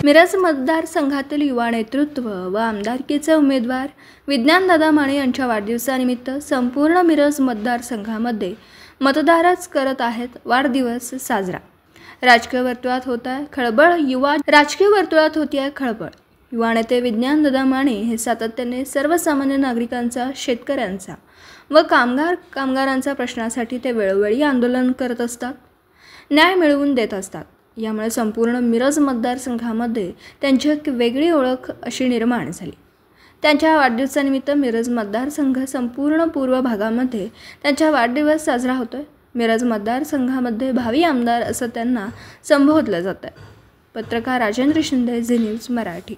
मिरज मतदारसंघातील युवा नेतृत्व व आमदारकीचे उमेदवार विज्ञानदादा माने यांच्या वाढदिवसानिमित्त संपूर्ण मिरज मतदारसंघामध्ये मतदारच करत आहेत वाढदिवस साजरा। राजकीय वर्तुळात होत आहे खळबळ। युवा नेते विज्ञानदादा माने हे सातत्याने सर्वसामान्य नागरिकांचा, शेतकऱ्यांचा व कामगारांच्या प्रश्नासाठी ते वेळोवेळी आंदोलन करत असतात, न्याय मिळवून देत असतात। यामुळे संपूर्ण मिरज मतदारसंघामध्ये त्यांची एक वेगळी ओळख अशी निर्माण झाली। त्यांच्या वाढदिवसानिमित्त मिरज मतदारसंघ संपूर्ण पूर्व भागामध्ये त्यांचा वाढदिवस साजरा होतोय। मिरज मतदारसंघामध्ये भावी आमदार असं त्यांना संबोधलं जातं। पत्रकार राजेंद्र शिंदे, झी न्यूज मराठी।